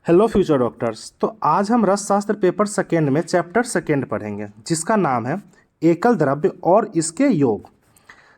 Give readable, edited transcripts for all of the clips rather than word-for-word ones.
Hello future doctors. तो आज हम रसशास्त्र पेपर सेकेंड में चैप्टर सेकेंड पढ़ेंगे, जिसका नाम है एकल द्रव्य और इसके योग,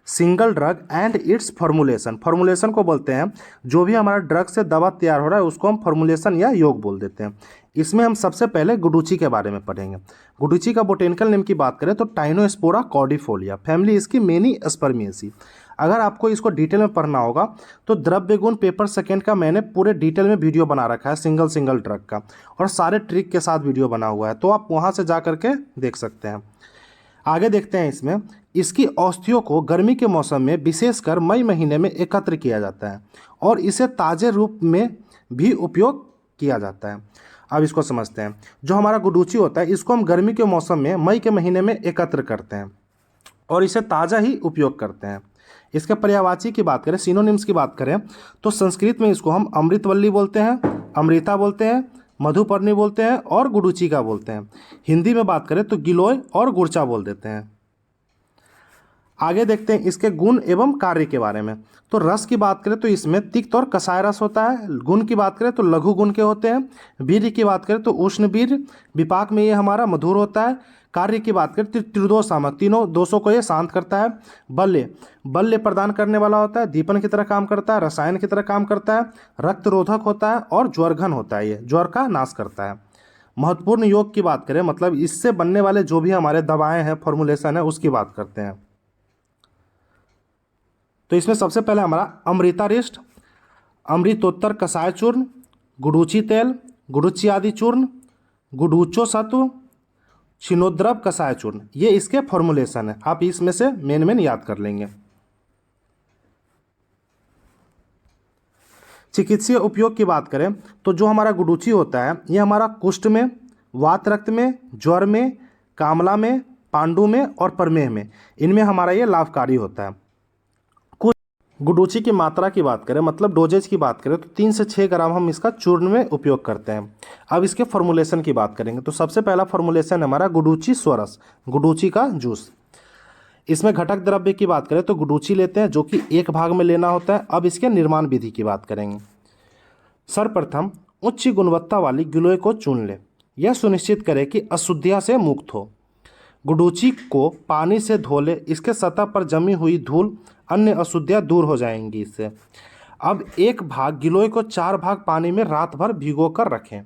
single drug and it's formulation. Formulation को बोलते हैं जो भी हमारा ड्रग से दवा तैयार हो रहा है उसको हम फॉर्मुलेशन या योग बोल देते हैं। इसमें हम सबसे पहले गुडुचि के बारे में पढ़ेंगे। गुडुचि का बोटेनिकल नेम की बात करें तो टाइनोस्पोरा कॉर्डिफोलिया, फैमिली इसकी मेनी स्पर्मिएसी। अगर आपको इसको डिटेल में पढ़ना होगा तो द्रव्य गुण पेपर सेकेंड का मैंने पूरे डिटेल में वीडियो बना रखा है, सिंगल सिंगल ड्रग का, और सारे ट्रिक के साथ वीडियो बना हुआ है, तो आप वहाँ से जा करके देख सकते हैं। आगे देखते हैं। इसमें इसकी औषधियों को गर्मी के मौसम में विशेषकर मई महीने में एकत्र किया जाता है और इसे ताज़े रूप में भी उपयोग किया जाता है। अब इसको समझते हैं। जो हमारा गुडुचि होता है इसको हम गर्मी के मौसम में मई के महीने में एकत्र करते हैं और इसे ताज़ा ही उपयोग करते हैं। इसके पर्यायवाची की बात करें, सिनोनिम्स की बात करें, तो संस्कृत में इसको हम अमृतवल्ली बोलते हैं, अमृता बोलते हैं, मधुपर्णी बोलते हैं और गुडुचिका बोलते हैं। हिंदी में बात करें तो गिलोय और गुड़चा बोल देते हैं। आगे देखते हैं इसके गुण एवं कार्य के बारे में। तो रस की बात करें तो इसमें तिक्त और कसाय रस होता है। गुण की बात करें तो लघु गुण के होते हैं। वीर्य की बात करें तो उष्ण वीर्य, विपाक में ये हमारा मधुर होता है। कार्य की बात करें तो त्रिदोष सामक, तीनों दोषों को ये शांत करता है। बल्य, बल्य प्रदान करने वाला होता है, दीपन की तरह काम करता है, रसायन की तरह काम करता है, रक्त रोधक होता है और ज्वरघन होता है, ये ज्वर का नाश करता है। महत्वपूर्ण योग की बात करें, मतलब इससे बनने वाले जो भी हमारे दवाएं हैं, फॉर्मुलेशन है, उसकी बात करते हैं। तो इसमें सबसे पहले हमारा अमृतारिष्ट, अमृतोत्तर कषाय चूर्ण, गुडुचि तेल, गुडुचि आदि चूर्ण, गुडुचो सत्व, छिन्नोद्रव कषाय चूर्ण, ये इसके फॉर्मुलेशन है। आप इसमें से मेन याद कर लेंगे। चिकित्सीय उपयोग की बात करें तो जो हमारा गुडुचि होता है ये हमारा कुष्ठ में, वात रक्त में, ज्वर में, कामला में, पांडु में और प्रमेह में, इनमें हमारा ये लाभकारी होता है। गुडुचि की मात्रा की बात करें, मतलब डोजेज की बात करें, तो 3 से 6 ग्राम हम इसका चूर्ण में उपयोग करते हैं। अब इसके फॉर्मुलेशन की बात करेंगे तो सबसे पहला फॉर्मुलेशन हमारा गुडुचि स्वरस, गुडुचि का जूस। इसमें घटक द्रव्य की बात करें तो गुडुचि लेते हैं जो कि एक भाग में लेना होता है। अब इसके निर्माण विधि की बात करेंगे। सर्वप्रथम उच्च गुणवत्ता वाली गिलोय को चुन ले। यह सुनिश्चित करें कि अशुद्धियाँ से मुक्त हो। गुडुचि को पानी से धो ले, इसके सतह पर जमी हुई धूल, अन्य अशुद्धियाँ दूर हो जाएंगी इससे। अब एक भाग गिलोय को 4 भाग पानी में रात भर भिगो कर रखें।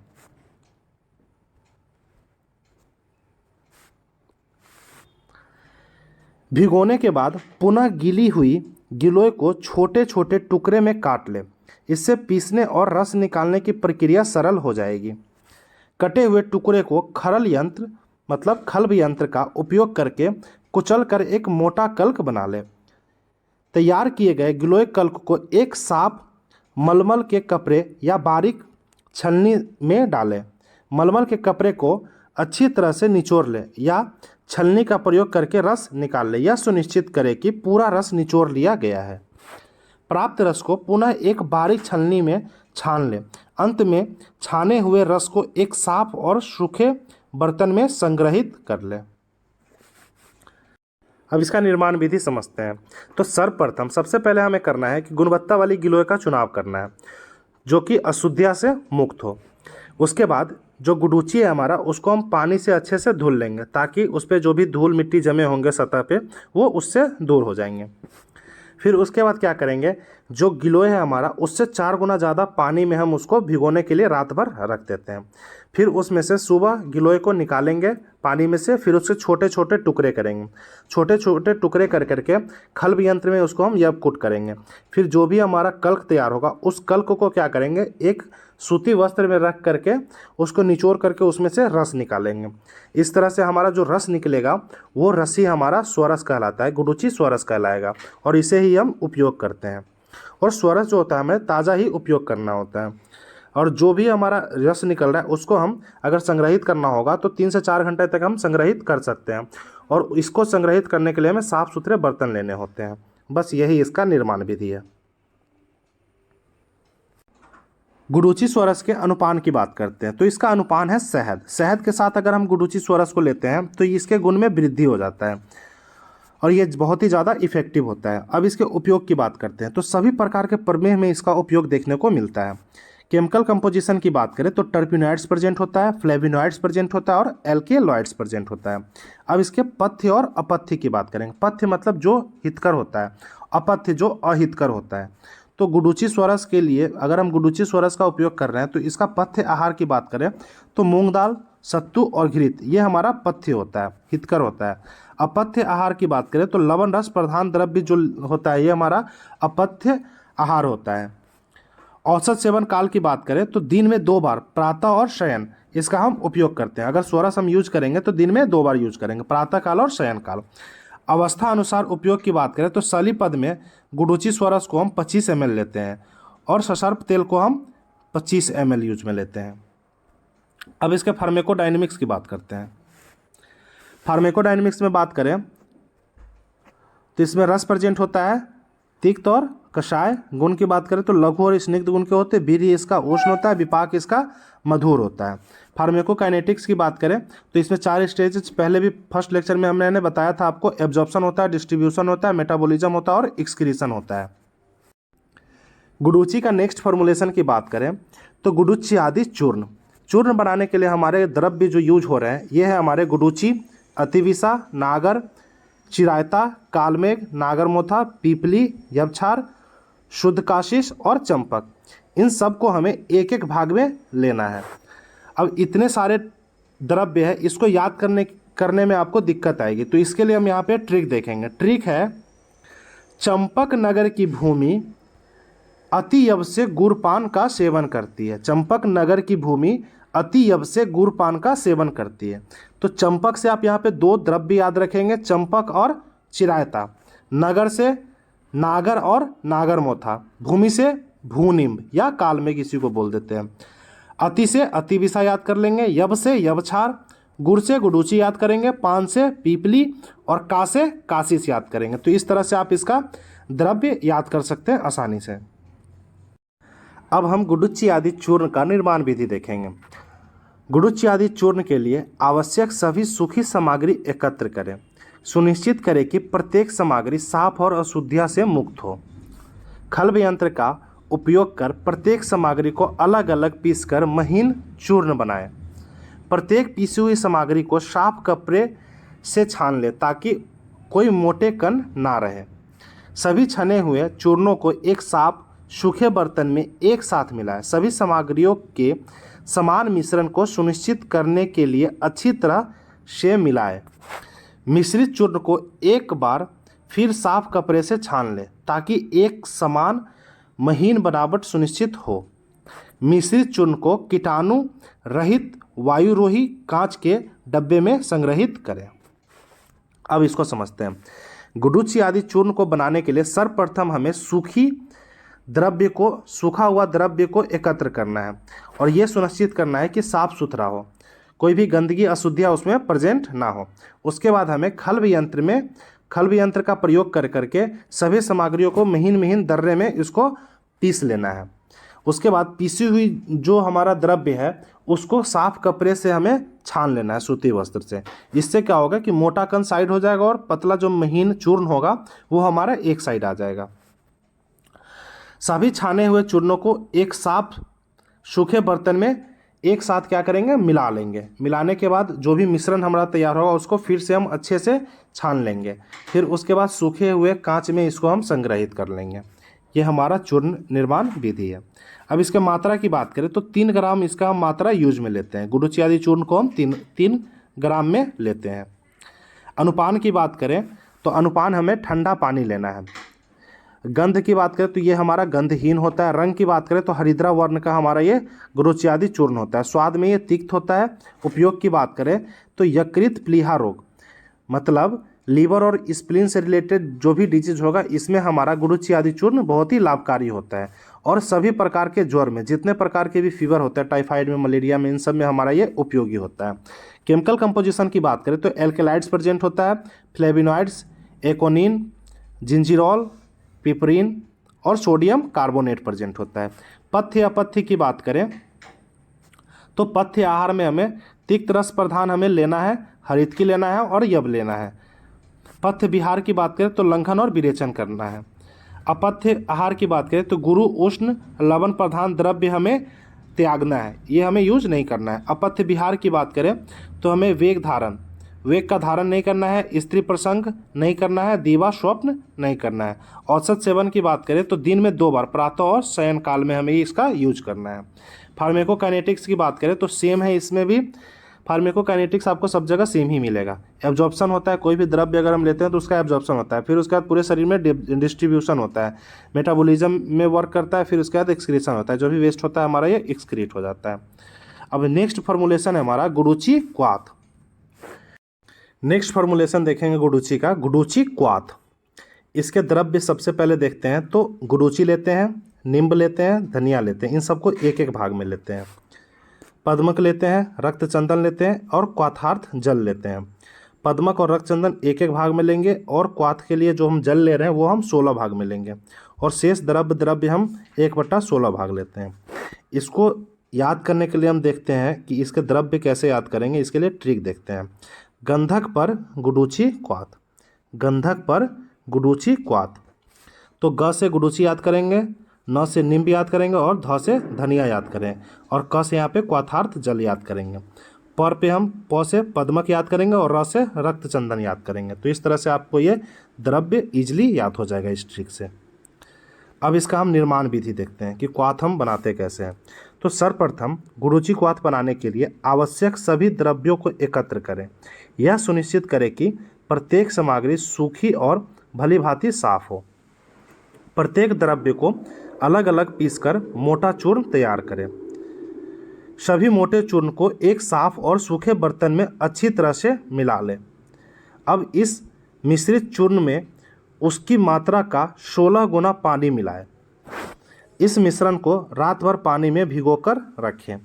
भिगोने के बाद पुनः गीली हुई गिलोय को छोटे छोटे टुकड़े में काट ले। इससे पीसने और रस निकालने की प्रक्रिया सरल हो जाएगी। कटे हुए टुकड़े को खरल यंत्र, मतलब खल्भ यंत्र का उपयोग करके कुचल कर एक मोटा कल्क बना ले। तैयार किए गए गिलोय कल्क को एक साफ मलमल के कपड़े या बारीक छलनी में डालें। मलमल के कपड़े को अच्छी तरह से निचोड़ लें या छलनी का प्रयोग करके रस निकाल लें। यह सुनिश्चित करें कि पूरा रस निचोड़ लिया गया है। प्राप्त रस को पुनः एक बारीक छलनी में छान लें। अंत में छाने हुए रस को एक साफ और सूखे बर्तन में संग्रहित कर लें। अब इसका निर्माण विधि समझते हैं। तो सर्वप्रथम सबसे पहले हमें करना है कि गुणवत्ता वाली गिलोय का चुनाव करना है जो कि अशुद्धियाँ से मुक्त हो। उसके बाद जो गुडुचि है हमारा, उसको हम पानी से अच्छे से धुल लेंगे ताकि उस पर जो भी धूल मिट्टी जमे होंगे सतह पे वो उससे दूर हो जाएंगे। फिर उसके बाद क्या करेंगे, जो गिलोय है हमारा उससे 4 गुना ज़्यादा पानी में हम उसको भिगोने के लिए रात भर रख देते हैं। फिर उसमें से सुबह गिलोय को निकालेंगे पानी में से, फिर उसके छोटे छोटे टुकड़े करेंगे। छोटे छोटे टुकड़े कर करके खल्भ यंत्र में उसको हम यवकुट करेंगे। फिर जो भी हमारा कल्क तैयार होगा उस कल्क को क्या करेंगे, एक सूती वस्त्र में रख करके उसको निचोड़ करके उसमें से रस निकालेंगे। इस तरह से हमारा जो रस निकलेगा वो रस ही हमारा स्वरस कहलाता है, गुडुचि स्वरस कहलाएगा और इसे ही हम उपयोग करते हैं। और स्वरस जो होता है हमें ताज़ा ही उपयोग करना होता है। और जो भी हमारा रस निकल रहा है उसको हम अगर संग्रहित करना होगा तो 3 से 4 घंटे तक हम संग्रहित कर सकते हैं। और इसको संग्रहित करने के लिए हमें साफ़ सुथरे बर्तन लेने होते हैं। बस यही इसका निर्माण विधि है। गुडुचि स्वरस के अनुपान की बात करते हैं तो इसका अनुपान है शहद। शहद के साथ अगर हम गुडुचि स्वरस को लेते हैं तो इसके गुण में वृद्धि हो जाता है और ये बहुत ही ज़्यादा इफेक्टिव होता है। अब इसके उपयोग की बात करते हैं तो सभी प्रकार के प्रमेह में इसका उपयोग देखने को मिलता है। केमिकल कंपोजिशन की बात करें तो टर्पिनॉइड्स प्रेजेंट होता है, फ्लेविनॉइड्स प्रेजेंट होता है और एल्केलॉइड्स प्रेजेंट होता है। अब इसके पथ्य और अपथ्य की बात करेंगे। पथ्य मतलब जो हितकर होता है, अपथ्य जो अहितकर होता है। तो गुडुची स्वरस के लिए अगर हम गुडुची स्वरस का उपयोग कर रहे हैं तो इसका पथ्य आहार की बात करें तो मूंग दाल, सत्तू और घृत ये हमारा पथ्य होता है, हितकर होता है। अपथ्य आहार की बात करें तो लवण रस प्रधान द्रव्य जो होता है ये हमारा अपथ्य आहार होता है। औसत सेवन काल की बात करें तो दिन में 2 बार प्रातः और शयन इसका हम उपयोग करते हैं। अगर स्वरस हम यूज करेंगे तो दिन में 2 बार यूज करेंगे, प्रातः काल और शयन काल। अवस्था अनुसार उपयोग की बात करें तो सली पद में गुडुची स्वरस को हम 25 ml लेते हैं और सशर्प तेल को हम 25 ml यूज में लेते हैं। अब इसके फार्मेकोडायनेमिक्स की बात करते हैं। फार्मेकोडायनेमिक्स में बात करें तो इसमें रस प्रेजेंट होता है, तिक्त और कषाय। गुण की बात करें तो लघु और स्निग्ध गुण के होते हैं, वीर्य इसका उष्ण होता है, विपाक इसका मधुर होता है। फार्मेकोकाइनेटिक्स की बात करें तो इसमें 4 स्टेज पहले भी फर्स्ट लेक्चर में हमने बताया था आपको। एब्जॉर्प्शन होता है, डिस्ट्रीब्यूशन होता है, मेटाबॉलिज्म होता है और एक्सक्रीशन होता है। गुडुची का नेक्स्ट फॉर्मुलेशन की बात करें तो गुडुची आदि चूर्ण। चूर्ण बनाने के लिए हमारे द्रव्य जो यूज हो रहे हैं ये है हमारे गुडुची, अतिविसा, नागर, चिरायता, कालमेघ, नागरमोथा, पीपली, यवछार, शुद्ध काशिश और चंपक। इन सब को हमें एक एक भाग में लेना है। अब इतने सारे द्रव्य है, इसको याद करने में आपको दिक्कत आएगी, तो इसके लिए हम यहाँ पे ट्रिक देखेंगे। ट्रिक है चंपक नगर की भूमि अतियव से गुड़पान का सेवन करती है। चंपक नगर की भूमि अतियव से गुड़पान का सेवन करती है। तो चंपक से आप यहाँ पे 2 द्रव्य याद रखेंगे, चंपक और चिरायता। नगर से नागर और नागरमोथा, भूमि से भूनिम्ब या कालमेघ इसी को बोल देते हैं। अति से अतिविसा याद कर लेंगे, यव से यवछार, गुड़ से गुडुची याद करेंगे, पान से पीपली और का से काशिश याद करेंगे। तो इस तरह से आप इसका द्रव्य याद कर सकते हैं आसानी से। अब हम गुडुची आदि चूर्ण का निर्माण विधि देखेंगे। गुडुची आदि चूर्ण के लिए आवश्यक सभी सूखी सामग्री एकत्र करें। सुनिश्चित करें कि प्रत्येक सामग्री साफ और अशुद्धियाँ से मुक्त हो। खल्व यंत्र का उपयोग कर प्रत्येक सामग्री को अलग अलग पीसकर महीन चूर्ण बनाएं। प्रत्येक पीसी हुई सामग्री को साफ कपड़े से छान लें ताकि कोई मोटे कण ना रहे। सभी छने हुए चूर्णों को एक साफ सूखे बर्तन में एक साथ मिलाएं। सभी सामग्रियों के समान मिश्रण को सुनिश्चित करने के लिए अच्छी तरह से मिलाएं। मिश्रित चूर्ण को एक बार फिर साफ कपड़े से छान लें ताकि एक समान महीन बनावट सुनिश्चित हो। मिश्रित चूर्ण को कीटाणु रहित वायुरोही कांच के डब्बे में संग्रहित करें। अब इसको समझते हैं। गुडुची आदि चूर्ण को बनाने के लिए सर्वप्रथम हमें सूखा हुआ द्रव्य को एकत्र करना है और ये सुनिश्चित करना है कि साफ सुथरा हो, कोई भी गंदगी अशुद्धियाँ उसमें प्रेजेंट ना हो। उसके बाद हमें खल्व यंत्र का प्रयोग कर करके सभी सामग्रियों को महीन महीन दर्रे में इसको पीस लेना है। उसके बाद पीसी हुई जो हमारा द्रव्य है उसको साफ कपड़े से हमें छान लेना है, सूती वस्त्र से। इससे क्या होगा कि मोटा कण साइड हो जाएगा और पतला जो महीन चूर्ण होगा वो हमारा एक साइड आ जाएगा। सभी छाने हुए चूर्णों को एक साफ सूखे बर्तन में एक साथ क्या करेंगे, मिला लेंगे। मिलाने के बाद जो भी मिश्रण हमारा तैयार होगा उसको फिर से हम अच्छे से छान लेंगे। फिर उसके बाद सूखे हुए कांच में इसको हम संग्रहित कर लेंगे। ये हमारा चूर्ण निर्माण विधि है। अब इसके मात्रा की बात करें तो 3 ग्राम इसका हम मात्रा यूज में लेते हैं। गुडुची आदि चूर्ण को हम 3 ग्राम में लेते हैं। अनुपान की बात करें तो अनुपान हमें ठंडा पानी लेना है। गंध की बात करें तो ये हमारा गंधहीन होता है। रंग की बात करें तो हरिद्रा वर्ण का हमारा ये गुडुची आदि चूर्ण होता है। स्वाद में ये तिक्त होता है। उपयोग की बात करें तो यकृत प्लीहा रोग मतलब लीवर और स्प्लीन से रिलेटेड जो भी डिजीज होगा इसमें हमारा गुडुची आदि चूर्ण बहुत ही लाभकारी होता है। और सभी प्रकार के ज्वर में जितने प्रकार के भी फीवर होता है, टाइफाइड में, मलेरिया में, इन सब में हमारा ये उपयोगी होता है। केमिकल कंपोजिशन की बात करें तो एल्केलाइड्स प्रेजेंट होता है, फ्लेविनॉइड्स, एकोनिन, जिंजीरॉल, पिपरीन और सोडियम कार्बोनेट प्रेजेंट होता है। पथ्य अपथ्य की बात करें तो पथ्य आहार में हमें तिक्त रस प्रधान हमें लेना है, हरितकी लेना है और यव लेना है। पथ्य विहार की बात करें तो लंघन और विरेचन करना है। अपथ्य आहार की बात करें तो गुरु उष्ण लवण प्रधान द्रव्य हमें त्यागना है, ये हमें यूज नहीं करना है। अपथ्य विहार की बात करें तो हमें वेग धारण, वेग का धारण नहीं करना है, स्त्री प्रसंग नहीं करना है, दीवा स्वप्न नहीं करना है। औसत सेवन की बात करें तो दिन में 2 बार, प्रातः और शयन काल में हमें इसका यूज करना है। फार्मेकोकाइनेटिक्स की बात करें तो सेम है, इसमें भी फार्मेकोकाइनेटिक्स आपको सब जगह सेम ही मिलेगा। एब्जॉर्प्शन होता है, कोई भी द्रव्य अगर हम लेते हैं तो उसका एब्जॉर्प्शन होता है, फिर उसके बाद पूरे शरीर में डिस्ट्रीब्यूशन होता है, मेटाबॉलिज्म में वर्क करता है, फिर उसके बाद एक्सक्रीशन होता है, जो भी वेस्ट होता है हमारा ये एक्सक्रीट हो जाता है। अब नेक्स्ट फॉर्मुलेशन है हमारा गुडुची क्वाथ। नेक्स्ट फॉर्मुलेशन देखेंगे गुडुची का, गुडुची क्वाथ। इसके द्रव्य सबसे पहले देखते हैं तो गुडुची लेते हैं, निम्ब लेते हैं, धनिया लेते हैं, इन सबको एक एक भाग में लेते हैं। पद्मक लेते हैं, रक्त चंदन लेते हैं और क्वाथार्थ जल लेते हैं। पद्मक और रक्त चंदन एक एक भाग में लेंगे और क्वाथ के लिए जो हम जल ले रहे हैं वो हम 16 भाग में लेंगे और शेष द्रव्य हम 1/16 भाग लेते हैं। इसको याद करने के लिए हम देखते हैं कि इसके द्रव्य कैसे याद करेंगे, इसके लिए ट्रिक देखते हैं। गंधक पर गुडुची क्वाथ, गंधक पर गुडुची क्वाथ। तो ग से गुडुची याद करेंगे, न से निम्ब याद करेंगे और ध से धनिया याद करें और क से यहाँ पे क्वाथार्थ जल याद करेंगे। पर पे हम प से पद्मक याद करेंगे और र से रक्त चंदन याद करेंगे। तो इस तरह से आपको ये द्रव्य इजली याद हो जाएगा इस ट्रिक से। अब इसका हम निर्माण विधि देखते हैं कि क्वाथ हम बनाते कैसे हैं। तो सर्वप्रथम गुडुची क्वाथ बनाने के लिए आवश्यक सभी द्रव्यों को एकत्र करें। यह सुनिश्चित करें कि प्रत्येक सामग्री सूखी और भली भांति साफ हो। प्रत्येक द्रव्य को अलग अलग पीसकर मोटा चूर्ण तैयार करें। सभी मोटे चूर्ण को एक साफ और सूखे बर्तन में अच्छी तरह से मिला लें। अब इस मिश्रित चूर्ण में उसकी मात्रा का 16 गुना पानी मिलाएं। इस मिश्रण को रात भर पानी में भिगोकर रखें।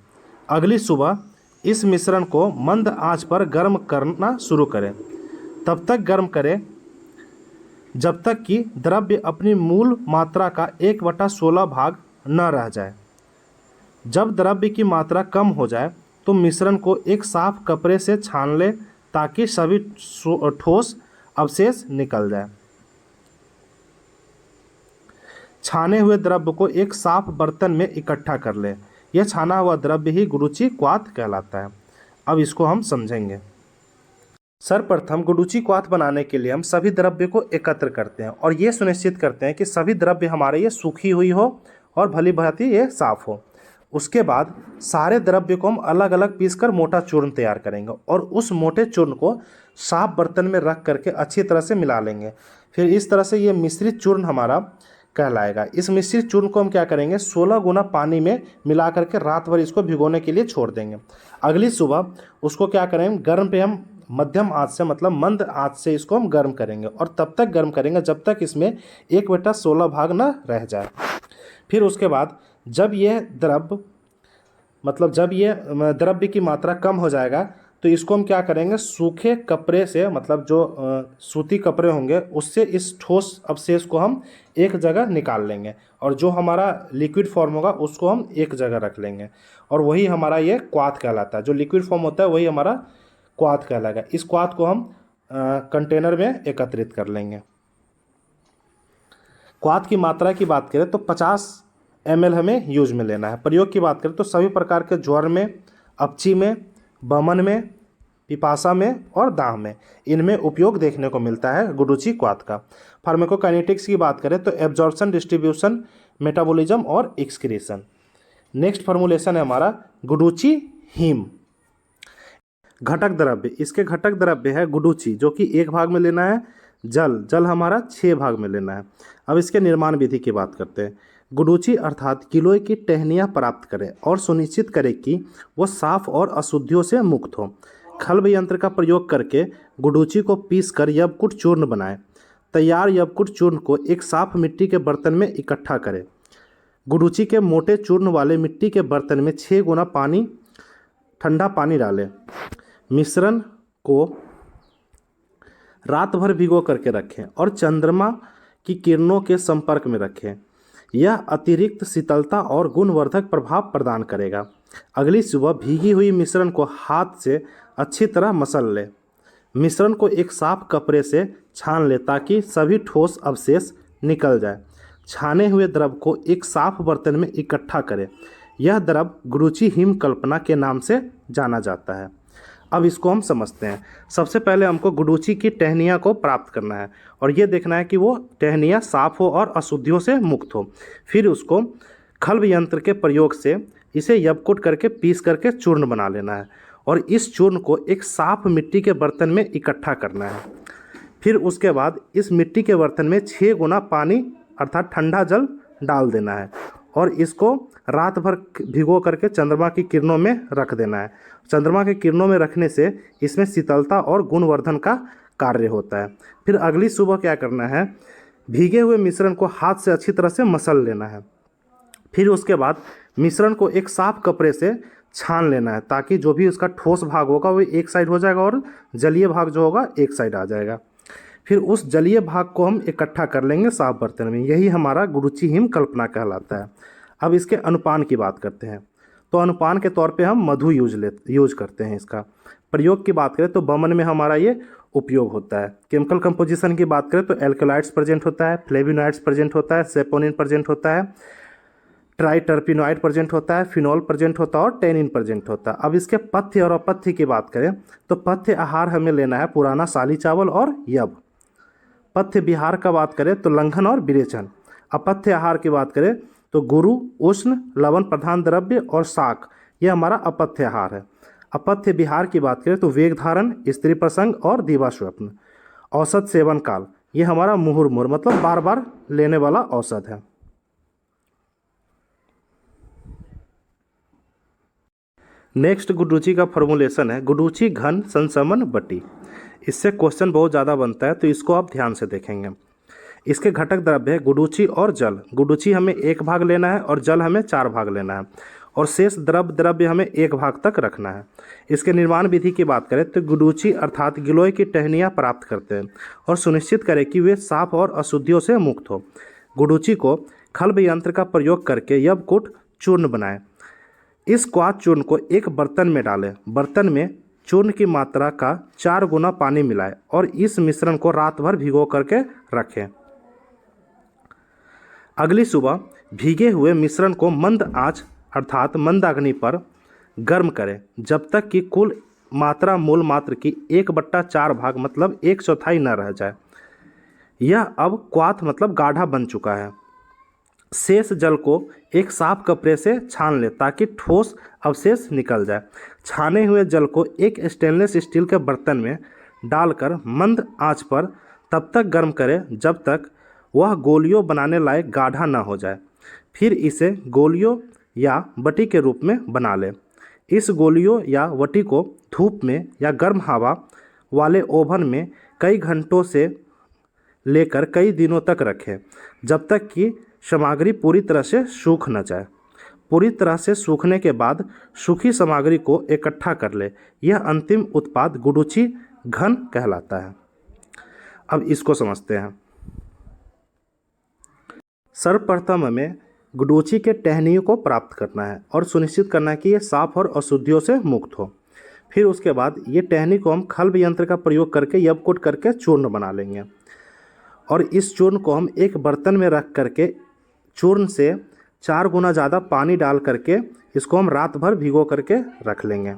अगली सुबह इस मिश्रण को मंद आंच पर गर्म करना शुरू करें। तब तक गर्म करें जब तक कि द्रव्य अपनी मूल मात्रा का 1/16 भाग न रह जाए। जब द्रव्य की मात्रा कम हो जाए तो मिश्रण को एक साफ कपड़े से छान लें ताकि सभी ठोस अवशेष निकल जाए। छाने हुए द्रव्य को एक साफ बर्तन में इकट्ठा कर लें। यह छाना हुआ द्रव्य ही गुडुची क्वाथ कहलाता है। अब इसको हम समझेंगे। सर्वप्रथम गुडुची क्वाथ बनाने के लिए हम सभी द्रव्य को एकत्र करते हैं और ये सुनिश्चित करते हैं कि सभी द्रव्य हमारे ये सूखी हुई हो और भली भांति ये साफ हो। उसके बाद सारे द्रव्य को हम अलग अलग पीसकर मोटा चूर्ण तैयार करेंगे और उस मोटे चूर्ण को साफ बर्तन में रख करके अच्छी तरह से मिला लेंगे। फिर इस तरह से ये मिश्रित चूर्ण हमारा कहलाएगा। इस मिश्रित चूर्ण को हम क्या करेंगे, 16 गुना पानी में मिला करके रात भर इसको भिगोने के लिए छोड़ देंगे। अगली सुबह उसको क्या करेंगे, गर्म पे हम मध्यम आंच से मतलब मंद आंच से इसको हम गर्म करेंगे और तब तक गर्म करेंगे जब तक इसमें 1/16 भाग न रह जाए। फिर उसके बाद जब ये द्रव्य की मात्रा कम हो जाएगा तो इसको हम क्या करेंगे, सूखे कपड़े से मतलब जो सूती कपड़े होंगे उससे इस ठोस अवशेष को हम एक जगह निकाल लेंगे और जो हमारा लिक्विड फॉर्म होगा उसको हम एक जगह रख लेंगे और वही हमारा ये क्वाथ कहलाता है। जो लिक्विड फॉर्म होता है वही हमारा क्वाथ कहलाएगा। इस क्वाथ को हम कंटेनर में एकत्रित कर लेंगे। क्वाथ की मात्रा की बात करें तो 50 ml हमें यूज में लेना है। प्रयोग की बात करें तो सभी प्रकार के ज्वर में, अपची में, बमन में, पिपासा में और दाह में इनमें उपयोग देखने को मिलता है गुडुची क्वाथ का। फार्माकोकाइनेटिक्स की बात करें तो एब्जॉर्प्शन, डिस्ट्रीब्यूशन, मेटाबॉलिज्म और एक्सक्रीशन। नेक्स्ट फॉर्मुलेशन है हमारा गुडुची हीम। घटक द्रव्य, इसके घटक द्रव्य है गुडुची जो कि 1 भाग में लेना है, जल हमारा 6 भाग में लेना है। अब इसके निर्माण विधि की बात करते हैं। गुडुची अर्थात गिलोय की टहनियाँ प्राप्त करें और सुनिश्चित करें कि वो साफ और अशुद्धियों से मुक्त हो। खल्ब यंत्र का प्रयोग करके गुडुची को पीसकर यवकुट चूर्ण बनाएं। तैयार यवकुट चूर्ण को एक साफ मिट्टी के बर्तन में इकट्ठा करें। गुडुची के मोटे चूर्ण वाले मिट्टी के बर्तन में 6 गुना ठंडा पानी डालें। मिश्रण को रात भर भिगो करके रखें और चंद्रमा की किरणों के संपर्क में रखें। यह अतिरिक्त शीतलता और गुणवर्धक प्रभाव प्रदान करेगा। अगली सुबह भीगी हुई मिश्रण को हाथ से अच्छी तरह मसल लें। मिश्रण को एक साफ कपड़े से छान लें ताकि सभी ठोस अवशेष निकल जाए। छाने हुए द्रव को एक साफ बर्तन में इकट्ठा करें। यह द्रव गुडुची हिम कल्पना के नाम से जाना जाता है। अब इसको हम समझते हैं। सबसे पहले हमको गुडुची की टहनियाँ को प्राप्त करना है और ये देखना है कि वो टहनियाँ साफ हो और अशुद्धियों से मुक्त हो। फिर उसको खल्व यंत्र के प्रयोग से इसे यबकुट करके पीस करके चूर्ण बना लेना है और इस चूर्ण को एक साफ मिट्टी के बर्तन में इकट्ठा करना है। फिर उसके बाद इस मिट्टी के बर्तन में 6 गुना पानी अर्थात ठंडा जल डाल देना है और इसको रात भर भिगो करके चंद्रमा की किरणों में रख देना है। चंद्रमा की किरणों में रखने से इसमें शीतलता और गुणवर्धन का कार्य होता है। फिर अगली सुबह क्या करना है, भीगे हुए मिश्रण को हाथ से अच्छी तरह से मसल लेना है। फिर उसके बाद मिश्रण को एक साफ कपड़े से छान लेना है ताकि जो भी उसका ठोस भाग होगा वो एक साइड हो जाएगा और जलीय भाग जो होगा एक साइड आ जाएगा। फिर उस जलीय भाग को हम इकट्ठा कर लेंगे साफ बर्तन में। यही हमारा गुडुची हिम कल्पना कहलाता है। अब इसके अनुपान की बात करते हैं। तो अनुपान के तौर पे हम मधु यूज करते हैं। इसका प्रयोग की बात करें तो बमन में हमारा ये उपयोग होता है। केमिकल कंपोजिशन की बात करें तो एल्कलाइड्स प्रेजेंट होता है, फ्लेविनॉइड्स प्रेजेंट होता है, सेपोनिन प्रेजेंट होता है, ट्राइटर्पिनॉइड प्रेजेंट होता है, फिनॉल प्रेजेंट होता है और टेनिन प्रेजेंट होता है। अब इसके पथ्य और अपथ्य की बात करें तो पथ्य आहार हमें लेना है पुराना साली चावल और यब। पथ्य विहार का बात करें तो लंघन और विरेचन। अपथ्य आहार की बात करें तो गुरु, उष्ण, लवण प्रधान द्रव्य और शाक, ये हमारा अपथ्य आहार है। अपथ्य विहार की बात करें तो वेग धारण, स्त्री प्रसंग और दिवा स्वप्न। औसत सेवन काल, ये हमारा मुहुर्मुहुर मतलब बार बार लेने वाला औसत है। नेक्स्ट गुडुची का फॉर्मूलेशन है गुडुची घन संसमन बटी। इससे क्वेश्चन बहुत ज़्यादा बनता है तो इसको आप ध्यान से देखेंगे। इसके घटक द्रव्य है गुडुची और जल। गुडुची हमें 1 भाग लेना है और जल हमें 4 भाग लेना है और शेष द्रव्य हमें 1 भाग तक रखना है। इसके निर्माण विधि की बात करें तो गुडुची अर्थात गिलोय की टहनियाँ प्राप्त करते हैं और सुनिश्चित करें कि वे साफ और अशुद्धियों से मुक्त हो। गुडुची को खल्व यंत्र का प्रयोग करके यबकुट चूर्ण बनाएं। इस क्वाथ चूर्ण को एक बर्तन में डालें। बर्तन में चूर्ण की मात्रा का 4 गुना पानी मिलाएं और इस मिश्रण को रात भर भिगो करके रखें। अगली सुबह भीगे हुए मिश्रण को मंद आंच अर्थात मंद अग्नि पर गर्म करें जब तक कि कुल मात्रा मूल मात्र की 1/4 भाग मतलब 1/4 न रह जाए। यह अब क्वाथ मतलब गाढ़ा बन चुका है। शेष जल को एक साफ कपड़े से छान ले ताकि ठोस अवशेष निकल जाए। छाने हुए जल को एक स्टेनलेस स्टील के बर्तन में डालकर मंद आंच पर तब तक गर्म करें जब तक वह गोलियों बनाने लायक गाढ़ा न हो जाए। फिर इसे गोलियों या वटी के रूप में बना लें। इस गोलियों या वटी को धूप में या गर्म हवा वाले ओवन में कई घंटों से लेकर कई दिनों तक रखें जब तक कि सामग्री पूरी तरह से सूख न जाए। पूरी तरह से सूखने के बाद सूखी सामग्री को इकट्ठा कर ले। यह अंतिम उत्पाद गुडुची घन कहलाता है। अब इसको समझते हैं। सर्वप्रथम हमें गुडुची के टहनियों को प्राप्त करना है और सुनिश्चित करना है कि ये साफ और अशुद्धियों से मुक्त हो। फिर उसके बाद ये टहनी को हम खल्व यंत्र का प्रयोग करके यबकुट करके चूर्ण बना लेंगे और इस चूर्ण को हम एक बर्तन में रख करके चूर्ण से 4 गुना ज़्यादा पानी डाल करके इसको हम रात भर भिगो करके रख लेंगे।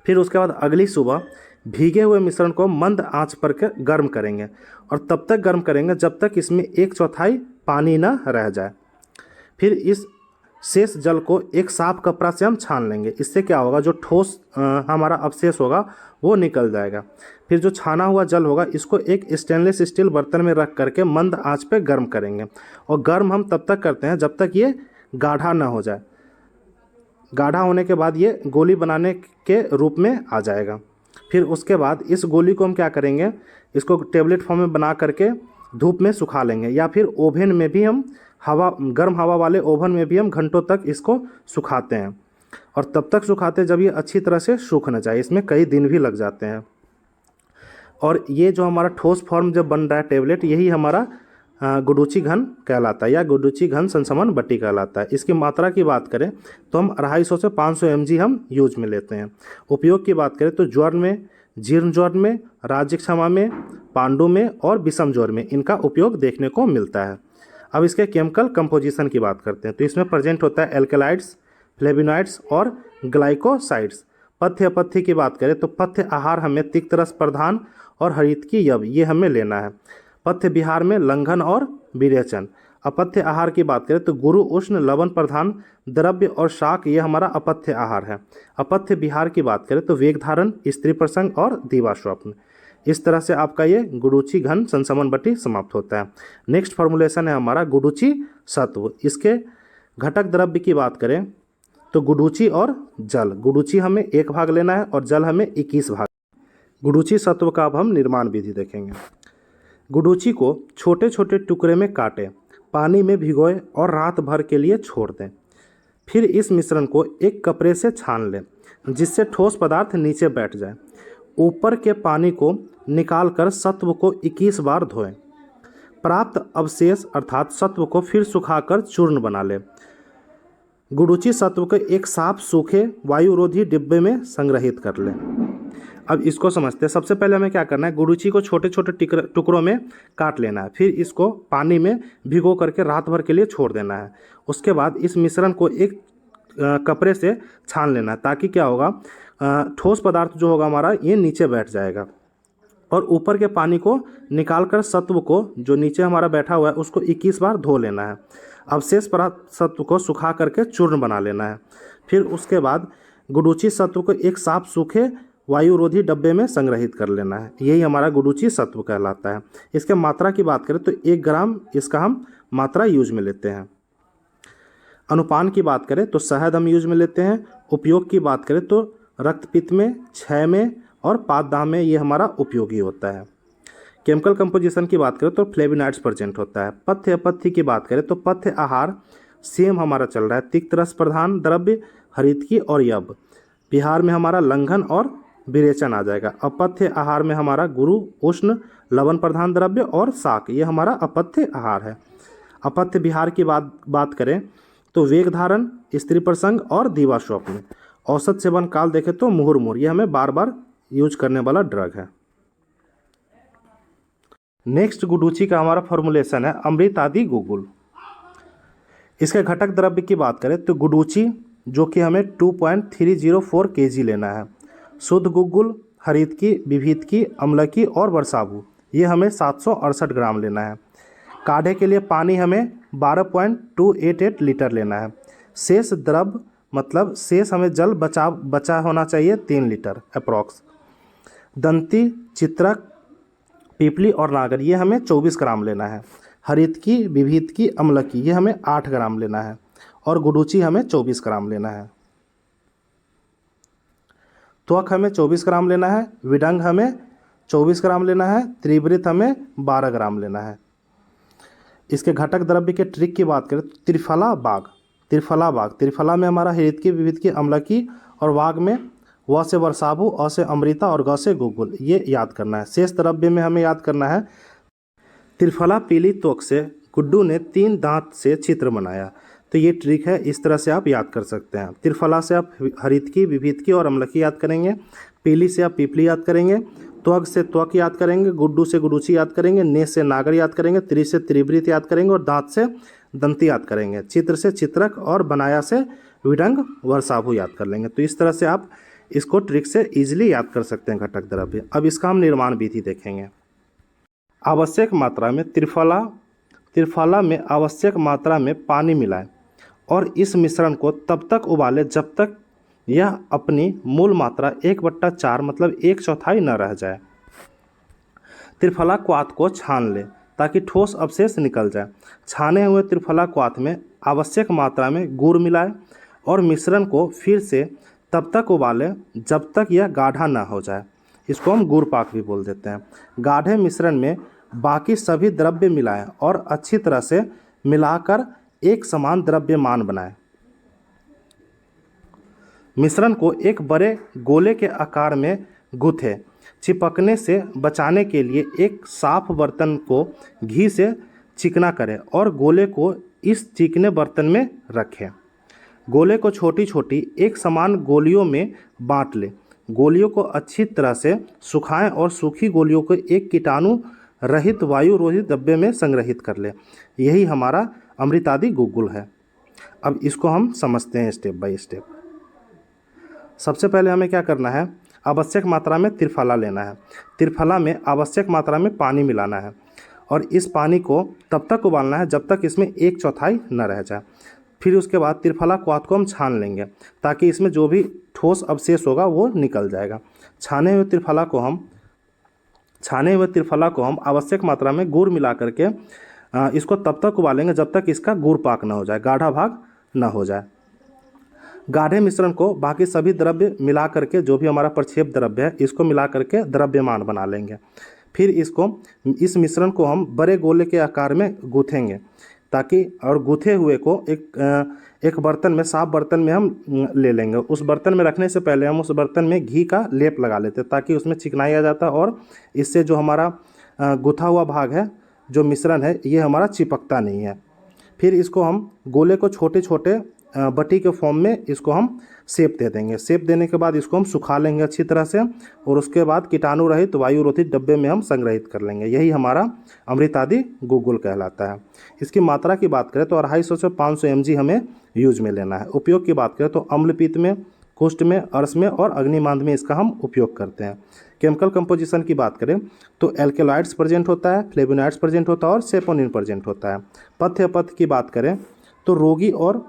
फिर उसके बाद अगली सुबह भीगे हुए मिश्रण को मंद आंच पर गर्म करेंगे और तब तक गर्म करेंगे जब तक इसमें 1/4 पानी न रह जाए। फिर इस शेष जल को एक साफ कपड़ा से हम छान लेंगे। इससे क्या होगा, जो ठोस हमारा अवशेष होगा वो निकल जाएगा। फिर जो छाना हुआ जल होगा इसको एक स्टेनलेस स्टील बर्तन में रख करके मंद आंच पे गर्म करेंगे और गर्म हम तब तक करते हैं जब तक ये गाढ़ा ना हो जाए। गाढ़ा होने के बाद ये गोली बनाने के रूप में आ जाएगा। फिर उसके बाद इस गोली को हम क्या करेंगे, इसको टेबलेट फॉर्म में बना करके धूप में सुखा लेंगे या फिर ओवन में भी हम गर्म हवा वाले ओवन में भी हम घंटों तक इसको सुखाते हैं और तब तक सुखाते हैं जब ये अच्छी तरह से सूख न जाए। इसमें कई दिन भी लग जाते हैं और ये जो हमारा ठोस फॉर्म जब बन रहा है टेबलेट, यही हमारा गुडुची घन कहलाता है या गुडुची घन संसमन बटी कहलाता है। इसकी मात्रा की बात करें तो हम 250 से 500 mg हम यूज में लेते हैं। उपयोग की बात करें तो ज्वर में, जीर्ण ज्वर में, राज्य क्षमा में, पांडु में और विषम ज्वर में इनका उपयोग देखने को मिलता है। अब इसके केमिकल कंपोजिशन की बात करते हैं। तो इसमें प्रेजेंट होता है एल्केलाइड्स, फ्लेविनॉइड्स और ग्लाइकोसाइड्स। पथ्य अपथ्य की बात करें तो पथ्य आहार हमें तिक्त रस प्रधान और हरितकी यव ये हमें लेना है। पथ्य विहार में लंघन और विरेचन। अपथ्य आहार की बात करें तो गुरु उष्ण लवण प्रधान द्रव्य और शाक ये हमारा अपथ्य आहार है। अपथ्य विहार की बात करें तो वेग धारण, स्त्री प्रसंग और दीवा स्वप्न। इस तरह से आपका ये गुडुचि घन संसमन बटी समाप्त होता है। नेक्स्ट फॉर्मुलेशन है हमारा गुडुचि सत्व। इसके घटक द्रव्य की बात करें तो गुडुचि और जल। गुडुचि हमें 1 भाग लेना है और जल हमें 21 भाग। गुडुचि सत्व का अब हम निर्माण विधि देखेंगे। गुडुचि को छोटे छोटे टुकड़े में काटें, पानी में भिगोएं और रात भर के लिए छोड़ दें। फिर इस मिश्रण को एक कपड़े से छान लें जिससे ठोस पदार्थ नीचे बैठ जाए। ऊपर के पानी को निकालकर सत्व को 21 बार धोएं। प्राप्त अवशेष अर्थात सत्व को फिर सुखाकर चूर्ण बना लें। गुडुचि सत्व को एक साफ सूखे वायुरोधी डिब्बे में संग्रहित कर लें। अब इसको समझते हैं। सबसे पहले हमें क्या करना है, गुडुचि को छोटे छोटे टुकड़ों में काट लेना है, फिर इसको पानी में भिगो करके रात भर के लिए छोड़ देना है। उसके बाद इस मिश्रण को एक कपड़े से छान लेना है ताकि क्या होगा, ठोस पदार्थ जो होगा हमारा ये नीचे बैठ जाएगा। और ऊपर के पानी को निकालकर सत्व को जो नीचे हमारा बैठा हुआ है उसको 21 बार धो लेना है। अवशेष पदार्थ सत्व को सुखा करके चूर्ण बना लेना है। फिर उसके बाद गुडुचि सत्व को एक साफ सूखे वायुरोधी डब्बे में संग्रहित कर लेना है। यही हमारा गुडुचि सत्व कहलाता है। इसके मात्रा की बात करें तो 1 ग्राम इसका हम मात्रा यूज में लेते हैं। अनुपान की बात करें तो शहद हम यूज में लेते हैं। उपयोग की बात करें तो रक्तपित्त में, क्षय में और पाददाह में ये हमारा उपयोगी होता है। केमिकल कंपोजिशन की बात करें तो फ्लेविनॉइड्स प्रेजेंट होता है। पथ्य अपथ्य की बात करें तो पथ्य आहार सेम हमारा चल रहा है, तिक्त रस प्रधान द्रव्य हरितकी और यव। विहार में हमारा लंघन और विरेचन आ जाएगा। अपथ्य आहार में हमारा गुरु उष्ण लवण प्रधान द्रव्य और शाक ये हमारा अपथ्य आहार है। अपथ्य विहार की बात करें तो वेग धारण, स्त्री प्रसंग और दीवा स्वप्न। औसत सेवन काल देखें तो मुहुर्मुहु ये हमें बार बार यूज करने वाला ड्रग है। नेक्स्ट गुडुचि का हमारा फॉर्मुलेशन है अमृत आदि गुगुल। इसके घटक द्रव्य की बात करें तो गुडुचि जो कि हमें 2.304 kg लेना है। शुद्ध गुगुल, हरितकी, विभीतकी, अम्लकी और वर्षाभु ये हमें 768 ग्राम लेना है। काढ़े के लिए पानी हमें 12.288 लीटर लेना है। शेष द्रव्य मतलब शेष हमें जल बचा होना चाहिए 3 लीटर अप्रॉक्स। दंती, चित्रक, पीपली और नागर ये हमें 24 ग्राम लेना है। हरितकी, विभीतकी, अम्लकी ये हमें 8 ग्राम लेना है और गुडुचि हमें 24 ग्राम लेना है। त्वक हमें 24 ग्राम लेना है, विडंग हमें 24 ग्राम लेना है, त्रिवृत हमें 12 ग्राम लेना है। इसके घटक द्रव्य के ट्रिक की बात करें तो त्रिफला में हमारा हरितकी, विभीतकी, अम्लकी और वाग में व से वर्षाभु, अ से अमृता और ग से गुगुल ये याद करना है। शेष द्रव्य में हमें याद करना है त्रिफला पीली त्वक से गुड्डू ने 3 दांत से चित्र बनाया। तो ये ट्रिक है, इस तरह से आप याद कर सकते हैं। त्रिफला से आप हरितकी, विभीतकी और अम्लकी याद करेंगे। पीली से आप पीपली याद करेंगे। त्वक से त्वक याद करेंगे। गुड्डू से गुडुचि याद करेंगे। ने से नागर याद करेंगे। त्रि से त्रिवृत याद करेंगे और दांत से दंती याद करेंगे। चित्र से चित्रक और बनाया से विडंग वर्षाभु याद कर लेंगे। तो इस तरह से आप इसको ट्रिक से इजीली याद कर सकते हैं घटक द्रव्य। अब इसका हम निर्माण विधि देखेंगे। आवश्यक मात्रा में त्रिफला में आवश्यक मात्रा में पानी मिलाएं और इस मिश्रण को तब तक उबालें जब तक यह अपनी मूल मात्रा 1/4 मतलब 1/4 न रह जाए। त्रिफला क्वाथ को छान लें ताकि ठोस अवशेष निकल जाए। छाने हुए त्रिफला क्वाथ में आवश्यक मात्रा में गुड़ मिलाएं और मिश्रण को फिर से तब तक उबालें जब तक यह गाढ़ा न हो जाए। इसको हम गुड़ पाक भी बोल देते हैं। गाढ़े मिश्रण में बाकी सभी द्रव्य मिलाएं और अच्छी तरह से मिलाकर एक समान द्रव्यमान बनाएं। मिश्रण को एक बड़े गोले के आकार में गूंथें। चिपकने से बचाने के लिए एक साफ बर्तन को घी से चिकना करें और गोले को इस चिकने बर्तन में रखें। गोले को छोटी छोटी एक समान गोलियों में बांट लें। गोलियों को अच्छी तरह से सुखाएं और सूखी गोलियों को एक कीटाणु रहित वायु रोधित डब्बे में संग्रहित कर ले। यही हमारा अमृतादि गुग्गुल है। अब इसको हम समझते हैं स्टेप बाय स्टेप। सबसे पहले हमें क्या करना है, आवश्यक मात्रा में त्रिफला लेना है। त्रिफला में आवश्यक मात्रा में पानी मिलाना है और इस पानी को तब तक उबालना है जब तक इसमें 1/4 न रह जाए। फिर उसके बाद त्रिफला क्वाथ को हम छान लेंगे ताकि इसमें जो भी ठोस अवशेष होगा वो निकल जाएगा। छाने हुए त्रिफला को हम आवश्यक मात्रा में गुड़ मिला करके इसको तब तक उबालेंगे जब तक इसका गुड़ पाक न हो जाए, गाढ़ा भाग न हो जाए। गाढ़े मिश्रण को बाकी सभी द्रव्य मिला करके, जो भी हमारा प्रक्षेप द्रव्य है, इसको मिला करके द्रव्यमान बना लेंगे। फिर इस मिश्रण को हम बड़े गोले के आकार में गूँथेंगे ताकि, और गूँथे हुए को एक बर्तन में, साफ बर्तन में हम ले लेंगे। उस बर्तन में रखने से पहले हम उस बर्तन में घी का लेप लगा लेते हैं ताकि उसमें चिकनाई आ जाता है और इससे जो हमारा गूँथा हुआ भाग है, जो मिश्रण है, ये हमारा चिपकता नहीं है। फिर इसको हम गोले को छोटे छोटे बटी के फॉर्म में इसको हम शेप दे देंगे। शेप देने के बाद इसको हम सुखा लेंगे अच्छी तरह से और उसके बाद कीटाणु रहित वायु रोधित डब्बे में हम संग्रहित कर लेंगे। यही हमारा अमृतादि गुग्गुल कहलाता है। इसकी मात्रा की बात करें तो 250 से 500 mg हमें यूज में लेना है। उपयोग की बात करें तो अम्लपीत में, कुष्ठ में, अर्श में और अग्निमांद में इसका हम उपयोग करते हैं। केमिकल कंपोजिशन की बात करें तो एल्केलॉइड्स प्रेजेंट होता है, फ्लेवोनॉइड्स प्रेजेंट होता है और सेपोनिन प्रेजेंट होता है। पथ्य की बात करें तो रोगी और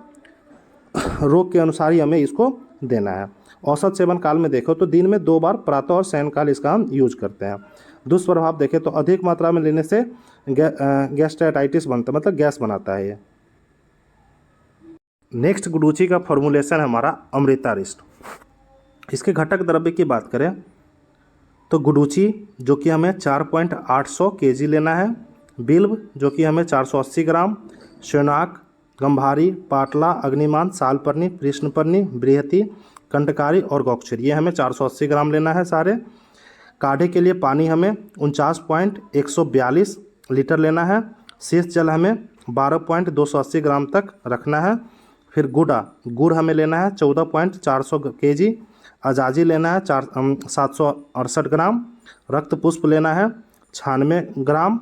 रोग के अनुसार ही हमें इसको देना है। औसत सेवन काल में देखो तो दिन में 2 बार प्रातः और सायंकाल इसका हम यूज करते हैं। दुष्प्रभाव देखें तो अधिक मात्रा में लेने से गैस्ट्राइटिस बनता है, मतलब गैस बनाता है ये। नेक्स्ट गुडुचि का फॉर्मुलेशन है हमारा अमृतारिष्ट। इसके घटक द्रव्य की बात करें तो गुडुचि जो कि हमें 4.800 kg लेना है, बिल्व जो कि हमें 480 ग्राम, श्वेनाक, गंभारी, पाटला, अग्निमान, सालपर्णी, कृष्णपर्णी, बृहति, कंटकारी और गौक्षर, ये हमें 480 ग्राम लेना है सारे। काढ़े के लिए पानी हमें 49.142 लीटर लेना है। शेष जल हमें 12.280 ग्राम तक रखना है। फिर गुड़ हमें लेना है 14.400 kg। अजाजी लेना है 768 ग्राम। रक्त पुष्प लेना है 96 ग्राम।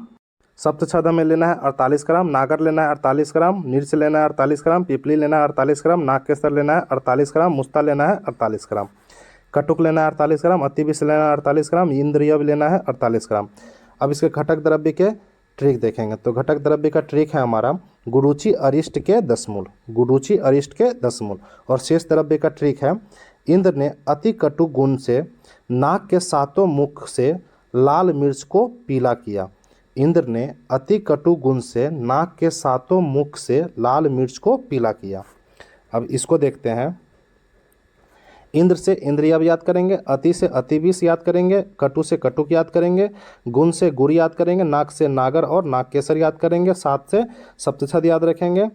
सप्तछद हमें लेना है 48 ग्राम। नागर लेना है 48 ग्राम। मिर्च लेना है 48 ग्राम। पिपली लेना है 48 ग्राम। नागकेसर लेना है 48 ग्राम। मुस्ता लेना है 48 ग्राम। कटुक लेना है 48 ग्राम। अतिविष लेना है 48 ग्राम। इंद्रियव लेना है 48 ग्राम। अब इसके घटक द्रव्य के ट्रिक देखेंगे तो घटक द्रव्य का ट्रिक है हमारा गुडुचि अरिष्ट के 10 मूल, गुडुचि अरिष्ट के 10 मूल। और शेष द्रव्य का ट्रिक है इंद्र ने अति कटु गुण से नाक के 7 मुख से लाल मिर्च को पीला किया। इंद्र ने अति कटु गुण से नाक के 7 मुख से लाल मिर्च को पीला किया। अब इसको देखते हैं। इंद्र से इंद्रियव याद करेंगे, अति से अतिविष याद करेंगे, कटु से कटुक याद करेंगे, गुण से गुड़ याद करेंगे, नाक से नागर और नागकेसर याद करेंगे, 7 से सप्तछद याद रखेंगे,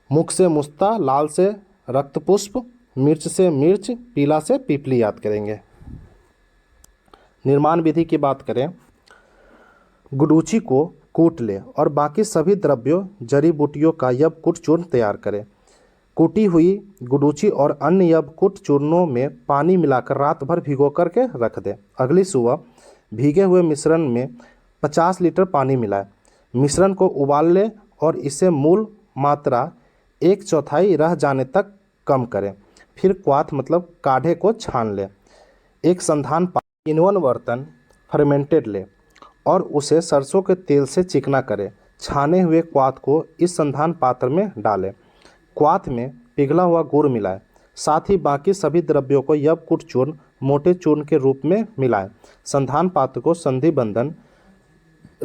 मुख से मुस्ता, लाल से रक्तपुष्प, मिर्च से मिर्च, पीला से पीपली याद करेंगे। निर्माण विधि की बात करें, गुडुचि को कूट ले और बाकी सभी द्रव्यों जड़ी बूटियों का यवकुट चूर्ण तैयार करें। कूटी हुई गुडुचि और अन्य यवकुट चूर्णों में पानी मिलाकर रात भर भिगो करके रख दें। अगली सुबह भीगे हुए मिश्रण में 50 लीटर पानी मिलाएं। मिश्रण को उबाल लें और इसे मूल मात्रा 1/4 रह जाने तक कम करें। फिर क्वाथ मतलब काढ़े को छान लें। एक संधान इनवन बर्तन फर्मेंटेड ले और उसे सरसों के तेल से चिकना करें। छाने हुए क्वाथ को इस संधान पात्र में डालें। क्वाथ में पिघला हुआ गुड़ मिलाएं। साथ ही बाकी सभी द्रव्यों को यवकुट चूर्ण मोटे चूर्ण के रूप में मिलाएं। संधान पात्र को संधि बंधन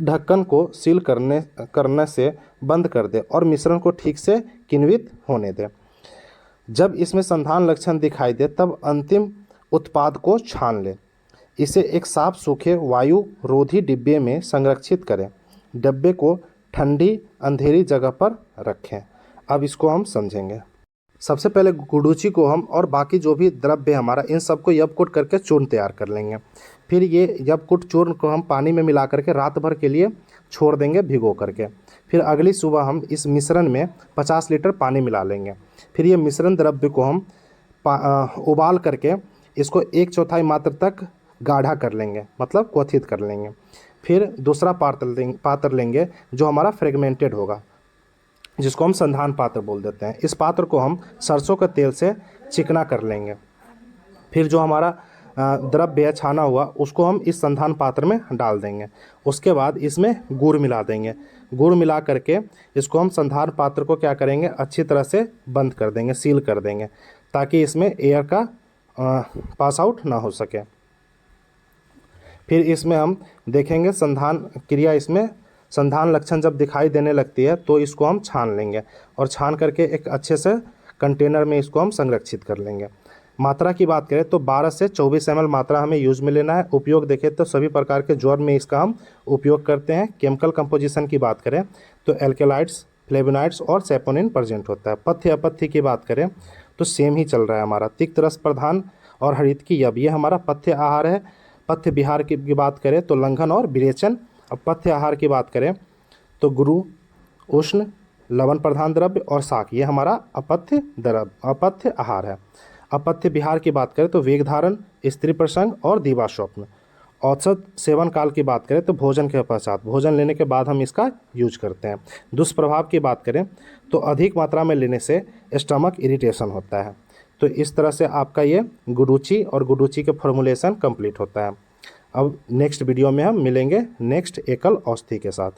ढक्कन को सील करने से बंद कर दें और मिश्रण को ठीक से किण्वित होने दें। जब इसमें संधान लक्षण दिखाई दे तब अंतिम उत्पाद को छान लें। इसे एक साफ सूखे वायु रोधी डिब्बे में संरक्षित करें। डिब्बे को ठंडी अंधेरी जगह पर रखें। अब इसको हम समझेंगे। सबसे पहले गुडुचि को हम और बाकी जो भी द्रव्य हमारा इन सबको यवकुट करके चूर्ण तैयार कर लेंगे। फिर ये यवकुट चूर्ण को हम पानी में मिला करके रात भर के लिए छोड़ देंगे भिगो करके। फिर अगली सुबह हम इस मिश्रण में 50 लीटर पानी मिला लेंगे। फिर ये मिश्रण द्रव्य को हम उबाल करके इसको 1/4 मात्रा तक गाढ़ा कर लेंगे, मतलब क्वथित कर लेंगे। फिर दूसरा पात्र लेंगे जो हमारा फ्रेगमेंटेड होगा, जिसको हम संधान पात्र बोल देते हैं। इस पात्र को हम सरसों के तेल से चिकना कर लेंगे। फिर जो हमारा द्रव्य है छाना हुआ, उसको हम इस संधान पात्र में डाल देंगे। उसके बाद इसमें गुड़ मिला देंगे। गुड़ मिला करके इसको हम संधान पात्र को क्या करेंगे, अच्छी तरह से बंद कर देंगे, सील कर देंगे, ताकि इसमें एयर का पास आउट ना हो सके। फिर इसमें हम देखेंगे संधान क्रिया, इसमें संधान लक्षण जब दिखाई देने लगती है तो इसको हम छान लेंगे और छान करके एक अच्छे से कंटेनर में इसको हम संरक्षित कर लेंगे। मात्रा की बात करें तो 12 से 24 ml मात्रा हमें यूज में लेना है। उपयोग देखें तो सभी प्रकार के ज्वर में इसका हम उपयोग करते हैं। केमिकल कंपोजिशन की बात करें तो एल्केलाइड्स, फ्लेवोनॉइड्स और सैपोनिन प्रेजेंट होता है। पथ्य अपथ्य की बात करें तो सेम ही चल रहा है हमारा। तिक्त रस प्रधान और हरित की यब, ये हमारा पथ्य आहार है। पथ्य विहार की बात करें तो लंघन और विरेचन। अब पथ्य आहार की बात करें तो गुरु, उष्ण, लवण प्रधान द्रव्य और शाक, ये हमारा अपथ्य आहार है। अपथ्य विहार की बात करें तो वेग धारण, स्त्री प्रसंग और दीवा स्वप्न। औसत सेवन काल की बात करें तो भोजन के पश्चात, भोजन लेने के बाद हम इसका यूज करते हैं। दुष्प्रभाव की बात करें तो अधिक मात्रा में लेने से स्टमक इरिटेशन होता है। तो इस तरह से आपका ये गुडुचि और गुडुचि के फॉर्मुलेशन कंप्लीट होता है। अब नेक्स्ट वीडियो में हम मिलेंगे नेक्स्ट एकल औषधि के साथ।